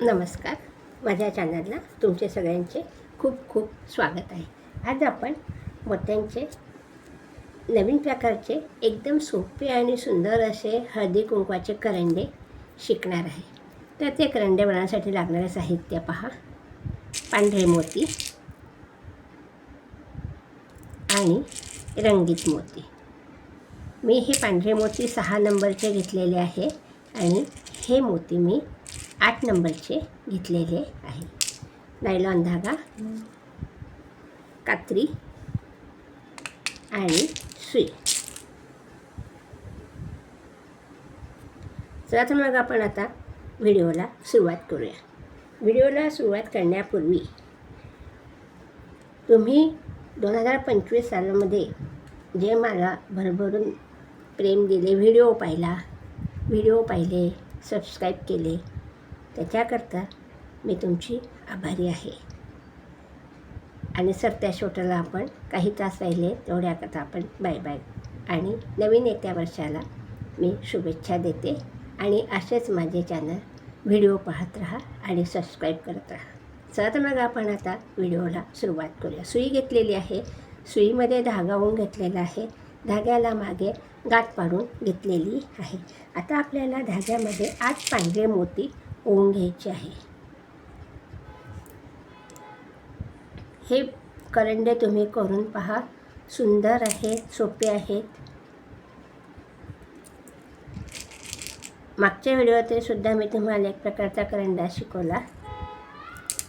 नमस्कार. माझ्या चॅनलला तुमचे सगळ्यांचे खूप खूप स्वागत आहे. आज आपण मोत्यांचे नवीन प्रकारचे एकदम सोपे आणि सुंदर असे हळदी कुंकवाचे करंडे शिकणार आहे. तर ते करंडे बनवण्यासाठी लागणारे साहित्य पहा. पांढरे मोती आणि रंगीत मोती. मी हे पांढरे मोती 6 नंबरचे घेतलेले आहे आणि हे मोती मी 8 नंबरचे घेतलेले आहे. नायलॉन धागा, कात्री आणि सुई. चला तर मग आपण आता व्हिडिओला सुरुवात करूया. व्हिडिओला सुरुवात करण्यापूर्वी तुम्ही 2025 सालामध्ये जे मला भरभरून प्रेम दिले, व्हिडिओ पाहिले, सबस्क्राईब केले, त्याच्याकरता मी तुमची आभारी आहे. आणि सरत्या शेवटाला आपण काही तास राहिले तेवढ्याकरता आपण बाय बाय आणि नवीन येत्या वर्षाला मी शुभेच्छा देते. आणि असेच माझे चॅनल व्हिडिओ पाहत राहा आणि सबस्क्राईब करत राहा. चला तर मग आपण आता व्हिडिओला सुरुवात करूया. सुई घेतलेली आहे. सुईमध्ये धागा होऊन घेतलेला आहे. धाग्याला मागे गाठ पाडून घेतलेली आहे. आता आपल्याला धाग्यामध्ये 8 पांढरे मोती ओवून घ्यायचे आहे. हे करंडे तुम्ही करून पहा. सुंदर आहेत, सोपे आहेत. मागच्या व्हिडिओमध्ये सुद्धा मी तुम्हाला एक प्रकारचा करंडा शिकवला.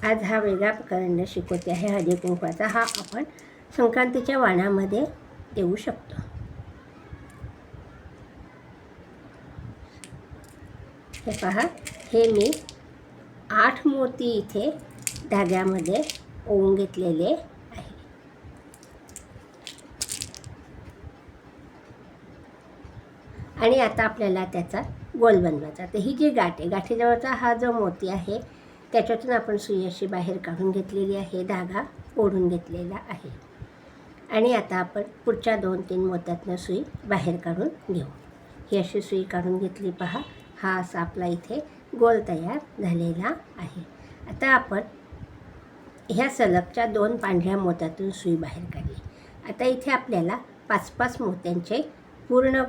आज हा वेगळा करंडा शिकवते आहे हळदी कुंकवाचा. हा आपण संक्रांतीच्या वाणामध्ये देऊ शकतो. हे पहा, हे मी 8 मोती इथे धाग्यामध्ये ओवून घेतलेले आहे. आणि आता आपल्याला त्याचा गोल बनवायचा. तर ही जी गाठ आहे, गाठीजवळचा हा जो मोती आहे त्याच्यातून आपण सुई अशी बाहेर काढून घेतलेली आहे. धागा ओढून घेतलेला आहे. आणि आता आपण पुढच्या 2-3 मोत्यातनं सुई बाहेर काढून घेऊ. ही अशी सुई काढून घेतली पहा. हा असा आपला इथे गोल तयार झालेला आहे. आता आपण ह्या सलगच्या 2 पांढऱ्या मोत्यातून सुई बाहेर काढली. आता इथे आपल्याला 5-5 मोत्यांचे पूर्ण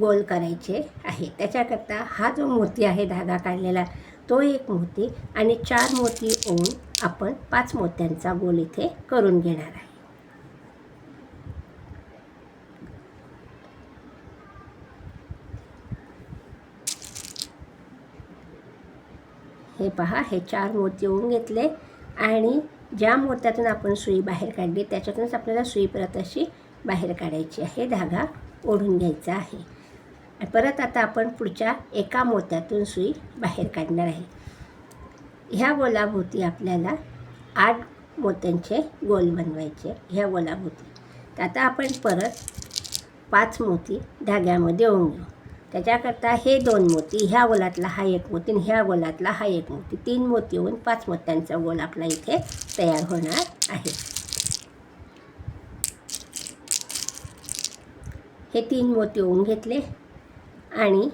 गोल करायचे आहे. त्याच्याकरता हा जो मोती आहे धागा काढलेला तो एक मोती आणि 4 मोती ओवून आपण 5 मोत्यांचा गोल इथे करून घेणार आहे. हे पहा, हे 4 मोती ओवून घेतले आणि ज्या मोत्यातून आपण सुई बाहेर काढली त्याच्यातूनच आपल्याला सुई परत अशी बाहेर काढायची आहे. धागा ओढून घ्यायचा आहे. परत आता आपण पुढच्या एका मोत्यातून सुई बाहेर काढणार आहे. ह्या गोलाभोवती आपल्याला 8 मोत्यांचे गोल बनवायचे. ह्या गोलाभोवती तर आता आपण परत 5 मोती धाग्यामध्ये ओवून घेऊ. त्याच्याकरता हे 2 मोती, ह्या गोलातला हा 1 मोती आणि ह्या गोलातला हा 1 मोती, 3 मोती होऊन 5 मोत्यांचा गोल आपला इथे तयार होणार आहे. हे 3 मोती ओवून घेतले आणि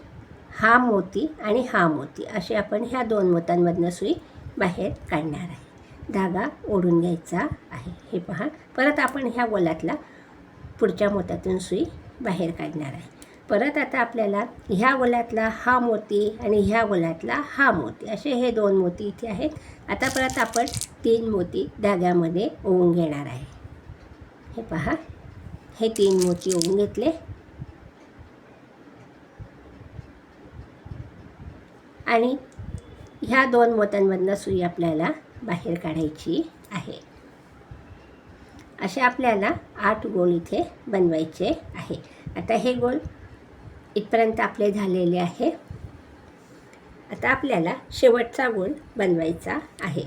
हा मोती आणि हा मोती असे आपण ह्या 2 मोत्यांमधनं सुई बाहेर काढणार आहे. धागा ओढून घ्यायचा आहे. हे पहा, परत आपण ह्या गोलातला पुढच्या मोत्यातून सुई बाहेर काढणार आहे. परत आता आपल्याला ह्या गोलातला हा मोती आणि ह्या गोलातला हा मोती असे हे 2 मोती इथे आहेत. आता परत आपण 3 मोती धाग्यामध्ये ओवून घेणार आहे. हे पहा, हे 3 मोती ओवून घेतले आणि ह्या 2 मोत्यांमधनं सुई आपल्याला बाहेर काढायची आहे. असे आपल्याला 8 गोल इथे बनवायचे आहे. आता हे गोल इथपर्यंत आपले झालेले आहे. आता आपल्याला शेवटचा गोल बनवायचा आहे.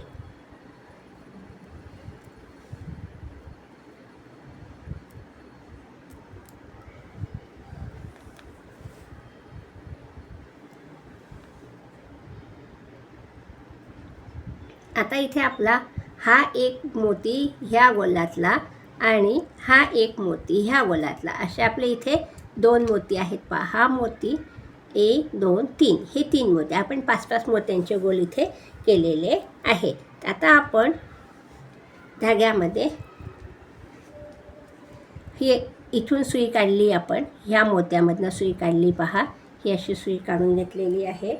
आता इथे आपला हा 1 मोती ह्या गोलातला आणि हा 1 मोती ह्या गोलातला असे आपले इथे 2 मोती आहेत पहा. हा मोती 1 2 3 हे 3 मोती आपण 5-5 मोत्यांचे गोल इथे केलेले आहे. आता आपण धाग्यामध्ये ही इथून सुई काढली, आपण ह्या मोत्यामधनं सुई काढली. पहा, ही अशी सुई काढून घेतलेली आहे.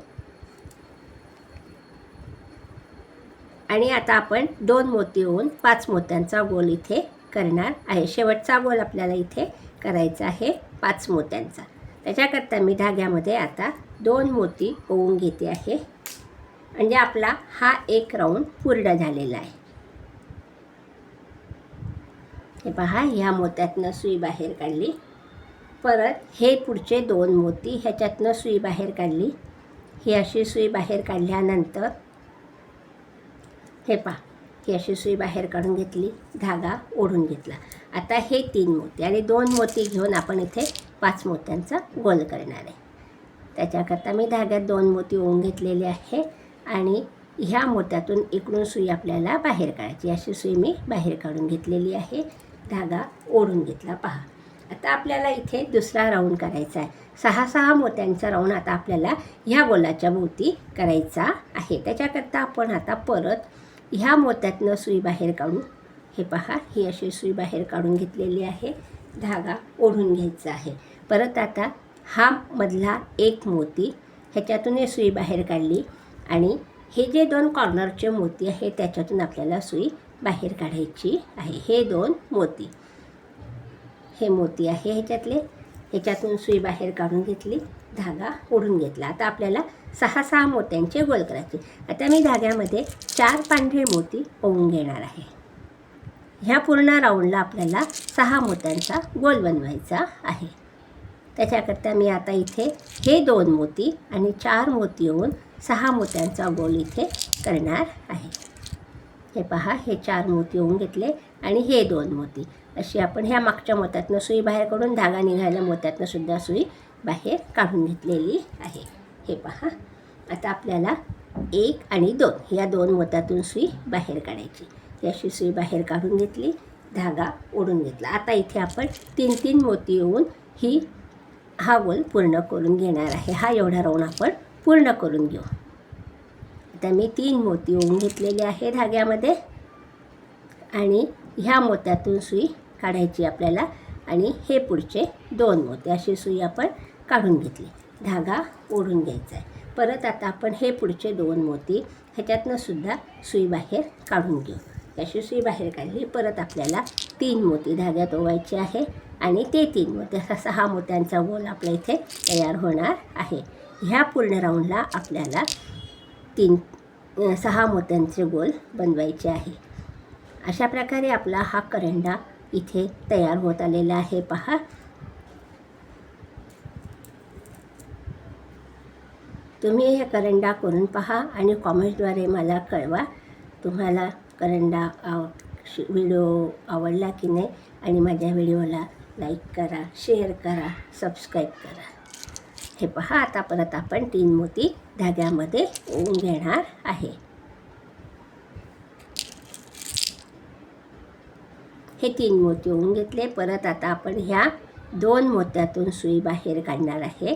आणि आता आपण 2 मोती होऊन 5 मोत्यांचा गोल इथे करणार आहे. शेवटचा गोल आपल्याला इथे करायचा आहे 5 मोत्यांचा. त्याच्याकरता मी धाग्यामध्ये आता 2 मोती ओवून घेते आहे. म्हणजे आपला हा एक राऊंड पूर्ण झालेला आहे. हे पहा, ह्या मोत्यातनं सुई बाहेर काढली. परत हे पुढचे 2 मोती ह्याच्यातनं सुई बाहेर काढली. ही अशी सुई बाहेर काढल्यानंतर हे पहा, ही अशी सुई बाहेर काढून घेतली, धागा ओढून घेतला. आता हे 3 मोती आणि 2 मोती घेऊन आपण इथे 5 मोत्यांचा गोल करणार आहे. त्याच्याकरता मी धाग्यात 2 मोती ओवून घेतलेले आहे आणि ह्या मोत्यातून इकडून सुई आपल्याला बाहेर काढायची. अशी सुई मी बाहेर काढून घेतलेली आहे, धागा ओढून घेतला. पहा, आता आपल्याला इथे दुसरा राऊंड करायचा आहे. 6-6 मोत्यांचा राऊंड आता आपल्याला ह्या गोलाच्या भोवती करायचा आहे. त्याच्याकरता आपण आता परत ह्या मोत्यातनं सुई बाहेर काढू. हे पहा, ही अशी सुई बाहेर काढून घेतलेली आहे, धागा ओढून घ्यायचा आहे. परत आता हा मधला एक मोती ह्याच्यातून हे सुई बाहेर काढली आणि हे जे 2 कॉर्नरचे मोती आहे त्याच्यातून आपल्याला सुई बाहेर काढायची आहे. हे 2 मोती, हे मोती आहे ह्याच्यातून सुई बाहेर काढून घेतली, धागा ओढून घेतला. आता आपल्याला 6-6 मोत्यांचे गोल करायचे. आता मी धाग्यामध्ये 4 पांढरे मोती ओवून घेणार आहे. ह्या पूर्ण राऊंडला आपल्याला 6 मोत्यांचा गोल बनवायचा आहे. त्याच्याकरता मी आता इथे हे 2 मोती आणि 4 मोती ओवून 6 मोत्यांचा गोल इथे करणार आहे. हे पहा, हे 4 मोती ओवून घेतले आणि हे 2 मोती अशी आपण ह्या मागच्या मोत्यातनं सुई बाहेर काढून धागा निघायला मोत्यातनं सुद्धा सुई बाहेर काढून घेतलेली आहे. हे पहा, आता आपल्याला 1 आणि 2 या 2 मोत्यातून सुई बाहेर काढायची. ही अशी सुई बाहेर काढून घेतली, धागा ओढून घेतला. आता इथे आपण 3-3 मोती येऊन हा गोल पूर्ण करून घेणार आहे. हा एवढा राऊंड आपण पूर्ण करून घेऊ. आता मी 3 मोती ओवून घेतलेले आहे धाग्यामध्ये आणि ह्या मोत्यातून सुई काढायची आपल्याला आणि हे पुढचे 2 मोती अशी सुई आपण काढून घेतली, धागा ओढून घ्यायचा आहे. परत आता आपण हे पुढचे 2 मोती ह्याच्यातनं सुद्धा सुई बाहेर काढून घेऊ. अशी सुई बाहेर काढली. परत आपल्याला 3 मोती धाग्यात ओवायचे आहे आणि ते 3 मोती असा 6 मोत्यांचा गोल आपल्या इथे तयार होणार आहे. ह्या पूर्ण राऊंडला आपल्याला 6 मोत्यांचे गोल बनवायचे आहे. अशा प्रकारे आपला हा करंडा इथे तयार होत आलेला आहे. पहा, तुम्ही हे करंडा करून पहा आणि कॉमेंटद्वारे मला कळवा तुम्हाला करंडा व्हिडिओ आवडला की नाही. आणि माझ्या व्हिडिओला लाईक करा, शेअर करा, सबस्क्राईब करा. हे पहा, आता परत आपण 3 मोती धाग्यामध्ये ओवून घेणार आहे. हे 3 मोती ओवून घेतले. परत आता आपण ह्या 2 मोत्यातून सुई बाहेर काढणार आहे.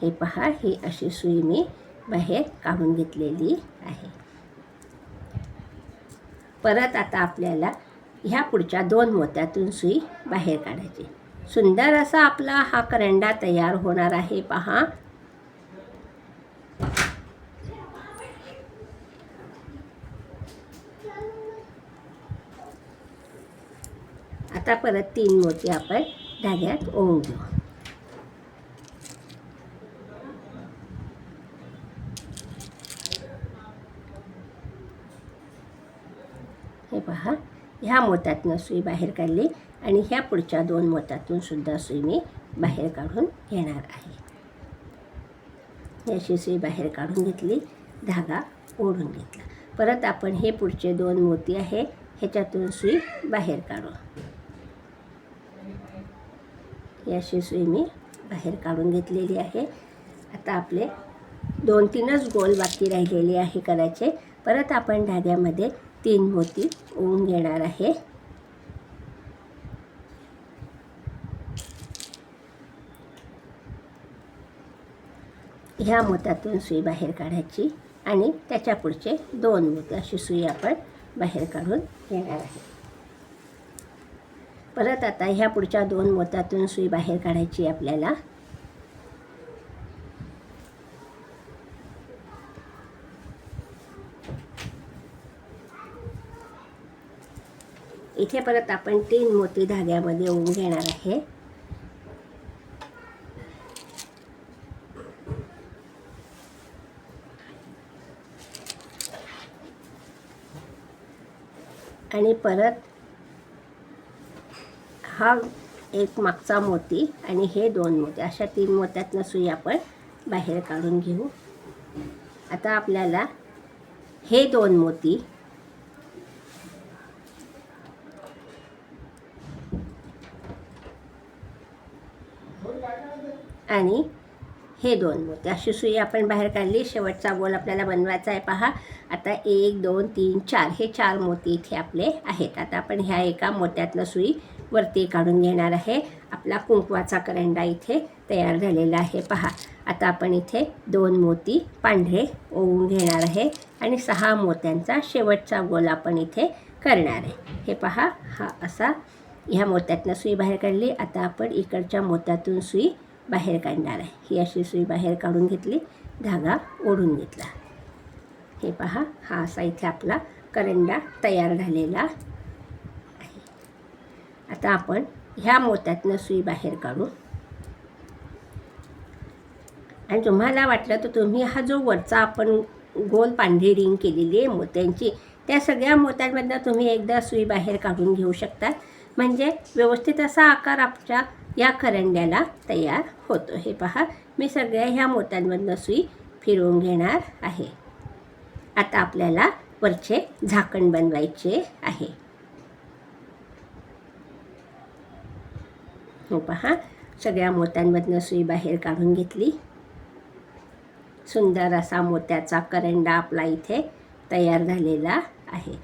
हे पहा, ही अशी सुई मी बाहेर काढून घेतलेली आहे. परत आता आपल्याला ह्या पुढच्या 2 मोत्यातून सुई बाहेर काढायची. सुंदर असा आपला हा करंडा तयार होणार आहे. पहा, आता परत 3 मोती आपण धाग्यात ओवून घेऊ. हे पहा, ह्या मोत्यातनं सुई बाहेर काढली आणि ह्या पुढच्या 2 मोत्यातून सुद्धा सुई मी बाहेर काढून घेणार आहे. ही अशी सुई बाहेर काढून घेतली, धागा ओढून घेतला. परत आपण हे पुढचे 2 मोती आहे ह्याच्यातून सुई बाहेर काढू. ही अशी सुई मी बाहेर काढून घेतलेली आहे. आता आपले 2-3च गोल बाकी राहिलेले आहे करायचे. परत आपण धाग्यामध्ये 3 मोती ओवून घेणार आहे. ह्या मोत्यातून सुई बाहेर काढायची आणि त्याच्या पुढचे 2 मोती अशी सुई आपण बाहेर काढून घेणार आहे. परत आता ह्या पुढच्या 2 मोत्यातून सुई बाहेर काढायची आपल्याला. इथे परत आपण 3 मोती धाग्यामध्ये ओवून घेणार आहे. आणि परत हा एक मागचा मोती आणि हे 2 मोती अशा 3 मोत्यातनं सुई आपण बाहेर काढून घेऊ. आता आपल्याला हे 2 मोती आणि हे 2 मोती अशी सुई आपण बाहेर काढली. शेवटचा गोल आपल्याला बनवायचा आहे. पहा आता 1 2 3 4 हे 4 मोती इथे आपले आहेत. आता आपण ह्या एका मोत्यातनं सुई वरती काढून घेणार आहे. आपला कुंकवाचा करंडा इथे तयार झालेला आहे. पहा आता आपण इथे 2 मोती पांढरे ओवून घेणार आहे आणि 6 मोत्यांचा शेवटचा गोल आपण इथे करणार आहे. हे पहा हा असा ह्या मोत्यातनं सुई बाहेर काढली. आता आपण इकडच्या मोत्यातून सुई बाहेर काढणार आहे. ही अशी सुई बाहेर काढून घेतली, धागा ओढून घेतला. हे पहा हा असा इथे आपला करंडा तयार झालेला आहे. आता आपण ह्या मोत्यातनं सुई बाहेर काढू आणि तुम्हाला वाटलं तर तुम्ही हा जो वरचा आपण गोल पांढरी रिंग केलेली आहे मोत्यांची, त्या सगळ्या मोत्यांमधनं तुम्ही एकदा सुई बाहेर काढून घेऊ शकता. म्हणजे व्यवस्थित असा आकार आपल्या या करंड्याला तयार होतो. हे पहा मी सगळ्या ह्या मोत्यांमधनं सुई फिरवून घेणार आहे. आता आपल्याला वरचे झाकण बनवायचे आहे. हे पहा सगळ्या मोत्यांमधनं सुई बाहेर काढून घेतली. सुंदर असा मोत्याचा करंडा आपला इथे तयार झालेला आहे.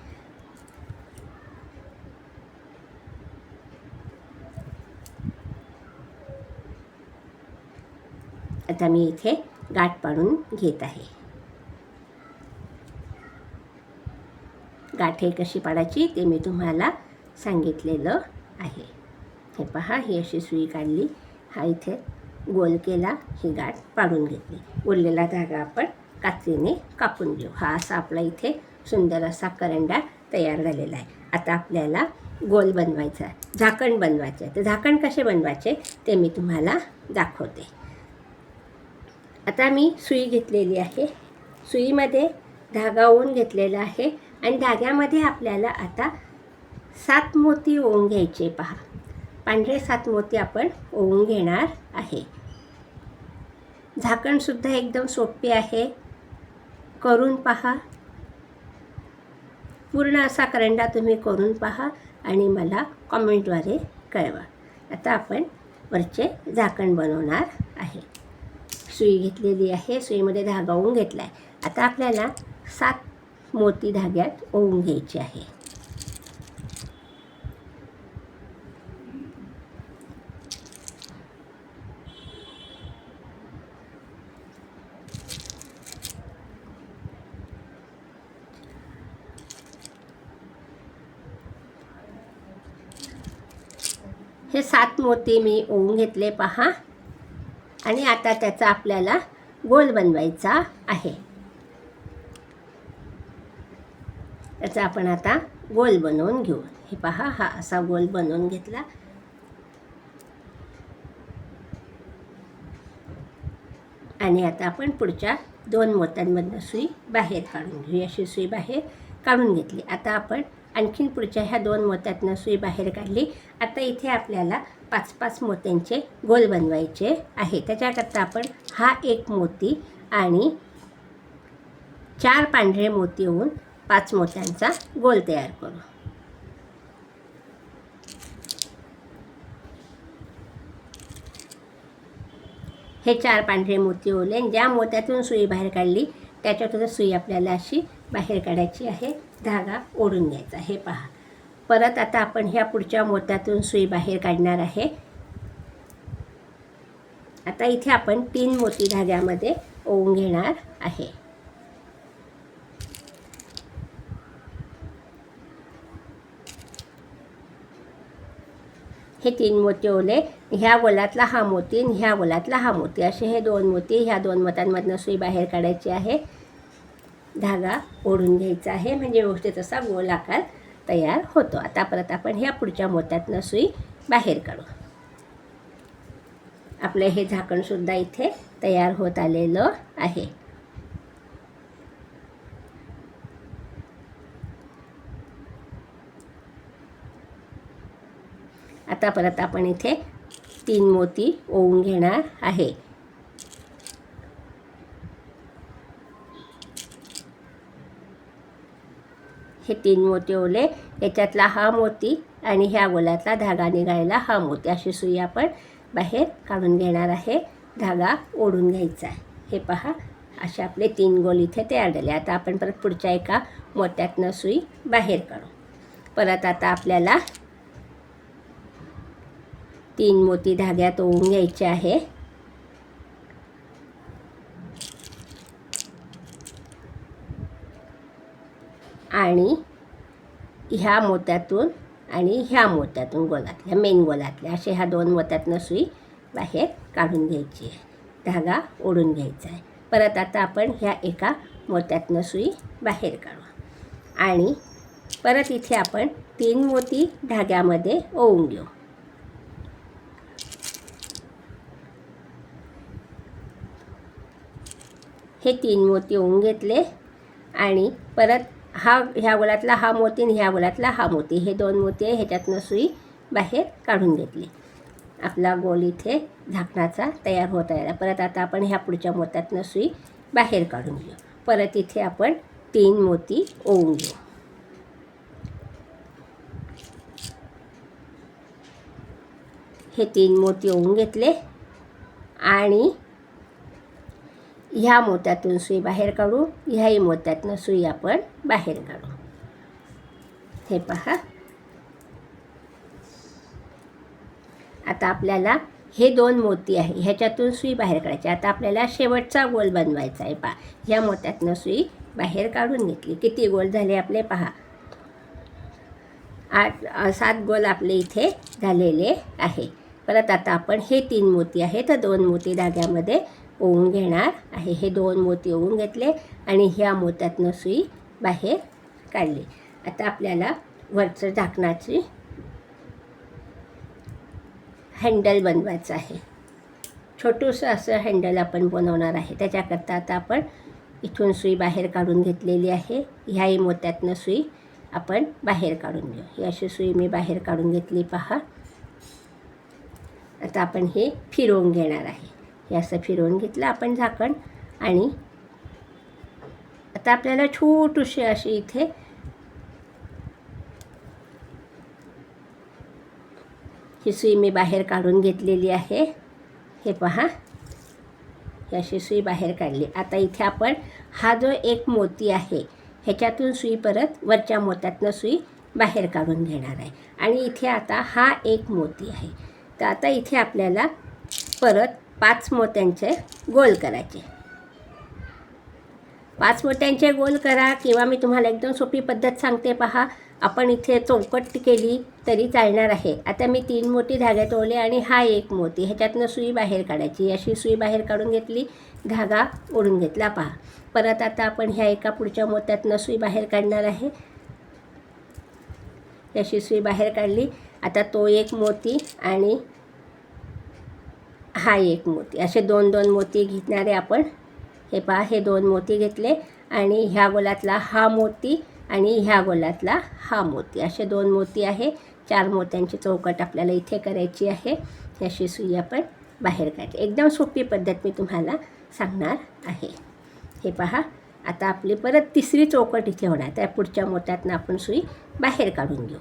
आता मी इथे गाठ पाडून घेत आहे. गाठ हे कशी पाडायची ते मी तुम्हाला सांगितलेलं आहे. हे पहा ही अशी सुई काढली, हा इथे गोल केला, ही गाठ पाडून घेतली. उरलेला धागा आपण कात्रीने कापून घेऊ. हा असा आपला इथे सुंदर असा करंडा तयार झालेला आहे. आता आपल्याला गोल बनवायचा आहे, झाकण बनवायचं आहे. तर झाकण कसे बनवायचे ते मी तुम्हाला दाखवते. आता मी सुई घेतलेली आहे, सुईमध्ये धागा ओवून घेतलेला आहे आणि धाग्यामध्ये आपल्याला आता 7 मोती ओवून घ्यायचे. पहा पांढरे 7 मोती आपण ओवून घेणार आहे. झाकणसुद्धा एकदम सोपे आहे, करून पहा. पूर्ण असा करंडा तुम्ही करून पहा आणि मला कमेंटद्वारे कळवा. आता आपण वरचे झाकण बनवणार आहे. सुई घेतलेली आहे, सुईमध्ये धागा ओवून घेतला आहे. आता आपल्याला 7 मोती धाग्यात ओवून घ्यायचे आहे. हे 7 मोती मी ओवून घेतले पहा. आणि आता त्याचा आपल्याला गोल बनवायचा आहे. त्याचा आपण आता गोल बनवून घेऊ. हे पहा हा असा गोल बनवून घेतला. आणि आता आपण पुढच्या 2 मोत्यांमधनं सुई बाहेर काढून घेऊ. अशी सुई बाहेर काढून घेतली. आता आपण आणखीन पुढच्या ह्या 2 मोत्यातनं सुई बाहेर काढली. आता इथे आपल्याला 5-5 मोत्यांचे गोल बनवायचे आहे. त्याच्याकरता आपण हा 1 मोती आणि 4 पांढरे मोती होऊन 5 मोत्यांचा गोल तयार करू. हे 4 पांढरे मोती ओवले. ज्या मोत्यातून सुई बाहेर काढली त्याच्यातून सुई आपल्याला अशी बाहेर काढायची आहे. धागा ओढून घ्यायचा. हे पहा परत आता आपण ह्या पुढच्या मोत्यातून सुई बाहेर काढणार आहे. आता इथे आपण 3 मोती धाग्यामध्ये ओवून घेणार आहे. हे 3 मोती ओवले. ह्या गोलातला हा मोती आणि ह्या गोलातला हा मोती असे हे 2 मोती ह्या 2 मोत्यांमधनं सुई बाहेर काढायची आहे. धागा ओढून घ्यायचा आहे म्हणजे व्यवस्थित असा गोल आकार तयार होतो. आता परत आपण ह्या पुढच्या मोत्यातनं सुई बाहेर काढू. आपलं हे झाकणसुद्धा इथे तयार होत आलेलं आहे. आता परत आपण इथे 3 मोती ओवून घेणार आहे. हे 3 मोती ओवले. याच्यातला हा मोती आणि ह्या गोलातला धागा निघालेला हा मोती अशी सुई आपण बाहेर काढून घेणार आहे. धागा ओढून घ्यायचा आहे. हे पहा असे आपले 3 गोल इथे तयार झाले. आता आपण परत पुढच्या एका मोत्यातनं सुई बाहेर काढू. परत आता आपल्याला 3 मोती धाग्यात ओवून घ्यायचे आहे. आणि ह्या मोत्यातून आणि ह्या मोत्यातून गोलातल्या मेन गोलातल्या असे ह्या 2 मोत्यातनं सुई बाहेर काढून घ्यायची आहे. धागा ओढून घ्यायचा आहे. परत आता आपण ह्या एका मोत्यातनं सुई बाहेर काढू. आणि परत इथे आपण 3 मोती धाग्यामध्ये ओवून घेऊ. हे 3 मोती ओवून घेतले. आणि परत ह्या गोलातला हा मोती आणि ह्या गोलातला हा मोती हे 2 मोती आहे ह्याच्यातनं सुई बाहेर काढून घेतली. आपला गोल इथे झाकणाचा तयार होत आहे. परत आता आपण ह्या पुढच्या मोत्यातनं सुई बाहेर काढून घेऊ. परत इथे आपण 3 मोती ओवून घेऊ. हे 3 मोती ओवून घेतले. आणि ह्या मोत्यातून सुई बाहेर काढू. ह्याही मोत्यातनं सुई आपण बाहेर काढू. हे पहा आता आपल्याला हे 2 मोती आहे ह्याच्यातून सुई बाहेर काढायची. आता आपल्याला शेवटचा गोल बनवायचा आहे. पहा ह्या मोत्यातनं सुई बाहेर काढून घेतली. किती गोल झाले आपले पहा. 7 गोल आपले इथे झालेले आहे. परत आता आपण हे 3 मोती आहे तर 2 मोती धाग्यामध्ये ओवून घेणार आहे. हे 2 मोती ओवून घेतले आणि ह्या मोत्यातनं सुई बाहेर काढली. आता आपल्याला वरचं झाकणाची हँडल बनवायचं आहे. छोटंसं असं हँडल आपण बनवणार आहे. त्याच्याकरता आता आपण इथून सुई बाहेर काढून घेतलेली आहे. ह्याही मोत्यातनं सुई आपण बाहेर काढून घेऊ. ही अशी सुई मी बाहेर काढून घेतली पहा. आता आपण हे फिरवून घेणार आहे. हे असं फिरवून घेतलं आपण झाकण. आणि आता आपल्याला छोटीशी अशी इथे ही सुई मी बाहेर काढून घेतलेली आहे. हे पहा ही अशी सुई बाहेर काढली. आता इथे आपण हा जो एक मोती आहे ह्याच्यातून सुई परत वरच्या मोत्यातनं सुई बाहेर काढून घेणार आहे. आणि इथे आता हा एक मोती आहे. तर आता इथे आपल्याला परत 5 मोत्यांचे गोल करायचे. 5 मोत्यांचे गोल करा किंवा मी तुम्हाला एकदम सोपी पद्धत सांगते पहा. आपण इथे चौकट केली तरी चालणार आहे. आता मी 3 मोती धाग्यात ओवले आणि हा एक मोती ह्याच्यातनं सुई बाहेर काढायची. अशी सुई बाहेर काढून घेतली. धागा ओढून घेतला पहा. परत आता आपण ह्या एका पुढच्या मोत्यातनं सुई बाहेर काढणार आहे. अशी सुई बाहेर काढली. आता तो एक मोती आणि हा एक मोती असे 2 मोती घेणारे आपण. हे पहा हे 2 मोती घेतले आणि ह्या गोलातला हा मोती आणि ह्या गोलातला हा मोती असे 2 मोती आहे. 4 मोत्यांची चौकट आपल्याला इथे करायची आहे. अशी सुई आपण बाहेर काढायची. एकदम सोपी पद्धत मी तुम्हाला सांगणार आहे. हे पहा आता आपली परत 3री चौकट इथे होणार. त्या पुढच्या मोत्यातनं आपण सुई बाहेर काढून घेऊ.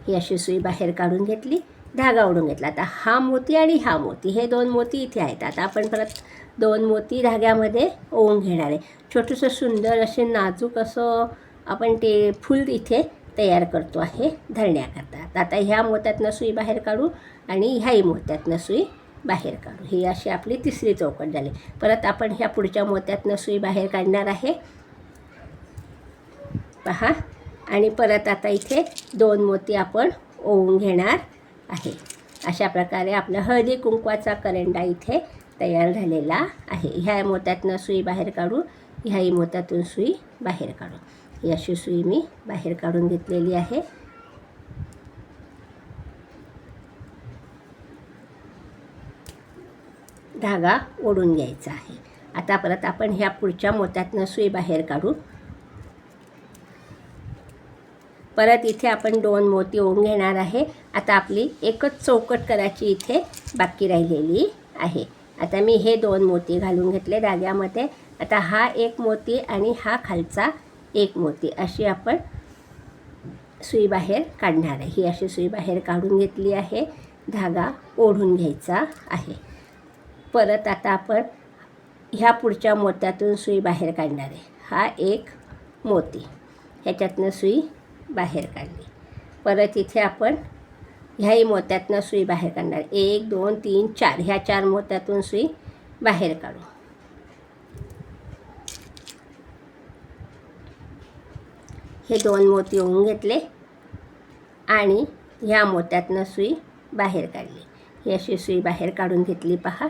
ही अशी सुई बाहेर काढून घेतली. धागा ओढून घेतला. आता हा मोती आणि हा मोती हे 2 मोती इथे आहेत. आता आपण परत 2 मोती धाग्यामध्ये ओवून घेणार आहे. छोटंसं सुंदर असे नाजूक असं आपण ते फूल इथे तयार करतो आहे धरण्याकरता. आता ह्या मोत्यातनं सुई बाहेर काढू आणि ह्याही मोत्यातनं सुई बाहेर काढू. ही अशी आपली तिसरी चौकट झाली. परत आपण ह्या पुढच्या मोत्यातनं सुई बाहेर काढणार आहे पहा. आणि परत आता इथे 2 मोती आपण ओवून घेणार आहे. अशा प्रकारे आपला हळदी कुंकवाचा करंडा इथे तयार झालेला आहे. ह्या मोत्यातनं सुई बाहेर काढू, ह्याही मोत्यातून सुई बाहेर काढू. ही अशी सुई मी बाहेर काढून घेतलेली आहे. धागा ओढून घ्यायचा आहे. आता परत आपण ह्या पुढच्या मोत्यातनं सुई बाहेर काढू. परत इथे आपण 2 मोती ओवून घेणार आहे. आता आपली एकच चौकट करायची इथे बाकी राहिलेली आहे. आता मी हे 2 मोती घालून घेतले धाग्यामध्ये. आता हा 1 मोती आणि हा खालचा 1 मोती अशी आपण सुई बाहेर काढणार आहे. ही अशी सुई बाहेर काढून घेतली आहे. धागा ओढून घ्यायचा आहे. परत आता आपण ह्या पुढच्या मोत्यातून सुई बाहेर काढणार आहे. हा 1 मोती, ह्याच्यातनं सुई बाहेर काढली. परत इथे आपण ह्याही मोत्यातनं सुई बाहेर काढणार. 1 2 3 4 ह्या 4 मोत्यातून सुई बाहेर काढू. हे 2 मोती ओवून घेतले आणि ह्या मोत्यातनं सुई बाहेर काढली. ही अशी सुई बाहेर काढून घेतली पहा.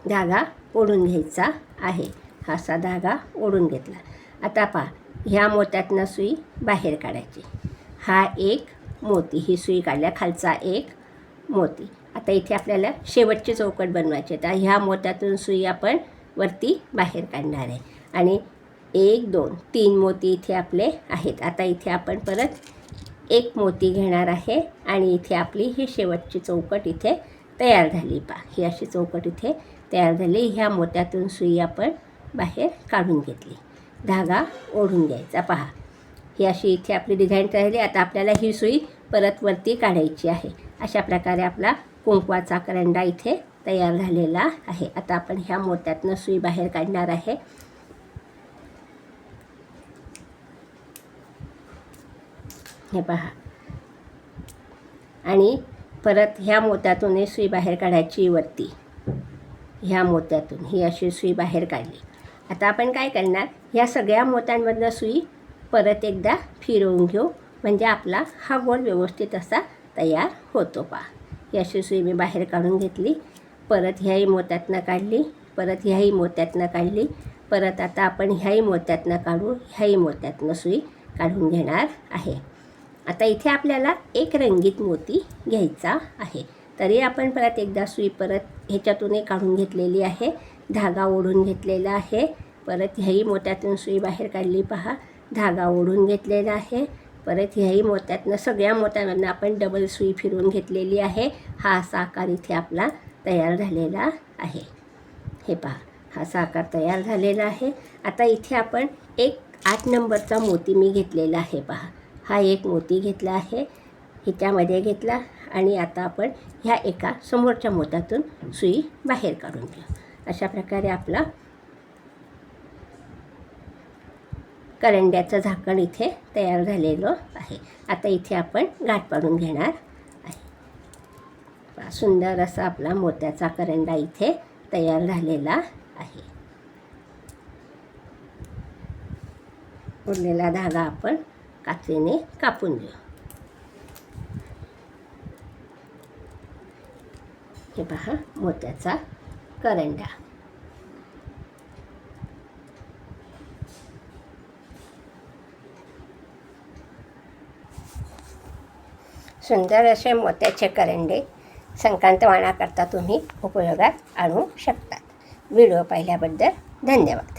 धागा ओढून घ्यायचा आहे. हा असा धागा ओढून घेतला. आता पहा ह्या मोत्यातनं सुई बाहेर काढायची. हा 1 मोती, ही सुई काढल्या, खालचा 1 मोती. आता इथे आपल्याला शेवटची चौकट बनवायची. तर ह्या मोत्यातून सुई आपण वरती बाहेर काढणार आहे. आणि 1 2 3 मोती इथे आपले आहेत. आता इथे आपण परत 1 मोती घेणार आहे आणि इथे आपली ही शेवटची चौकट इथे तयार झाली पहा. ही अशी चौकट इथे तयार झाली. ह्या मोत्यातून सुई आपण बाहेर काढून घेतली. धागा ओढून घ्यायचा पहा. ही अशी इथे आपली डिझाईन तयार झाली. आता आपल्याला ही सुई परत वरती काढायची आहे. अशा प्रकारे आपला कुंकवाचा करंडा इथे तयार झालेला आहे. आता आपण ह्या मोत्यातनं सुई बाहेर काढणार आहे. हे पहा. आणि परत ह्या मोत्यातून सुई बाहेर काढायची वरती. ह्या मोत्यातून ही अशी सुई बाहेर काढली. आता आपण काय करणार, ह्या सगळ्या मोत्यांमधनं सुई परत एकदा फिरवून घेऊ, म्हणजे आपला हा गोल व्यवस्थित असा तयार होतो पहा. ही अशी सुई मी बाहेर काढून घेतली. परत ह्याही मोत्यातनं काढली. परत ह्याही मोत्यातनं काढली. परत आता आपण ह्याही मोत्यातनं काढू. ह्याही मोत्यातनं सुई काढून घेणार आहे. आता इथे आपल्याला 1 रंगीत मोती घ्यायचा आहे. तरी आपण परत एकदा सुई परत ह्याच्यातूनही काढून घेतलेली आहे. धागा ओढून घेतलेला आहे. परत ह्याही मोत्यातून सुई बाहेर काढली पहा. धागा ओढून घेतलेला आहे. परत ह्याही मोत्यातनं सगळ्या मोत्यांमधनं आपण डबल सुई फिरवून घेतलेली आहे. हा असा आकार इथे आपला तयार झालेला आहे. हे पहा, हा असा आकार तयार झालेला आहे. आता इथे आपण एक 8 नंबरचा मोती मी घेतलेला आहे पहा. हा 1 मोती घेतला आहे, ह्याच्यामध्ये घेतला. आणि आता आपण ह्या एका समोरच्या मोत्यातून सुई बाहेर काढून घेऊ. अशा प्रकारे आपला करंड्याचं झाकण इथे तयार झालेलं आहे. आता इथे आपण गाठ पाडून घेणार आहे. सुंदर असा आपला मोत्याचा करंडा इथे तयार झालेला आहे. उरलेला धागा आपण कात्रीने कापून घेऊ. हे पहा मोत्याचा करंडा. सुंदर असे मोत्याचे करंडे संक्रांत वाणाकरता तुम्ही उपयोगात आणू शकतात. व्हिडिओ पाहिल्याबद्दल धन्यवाद.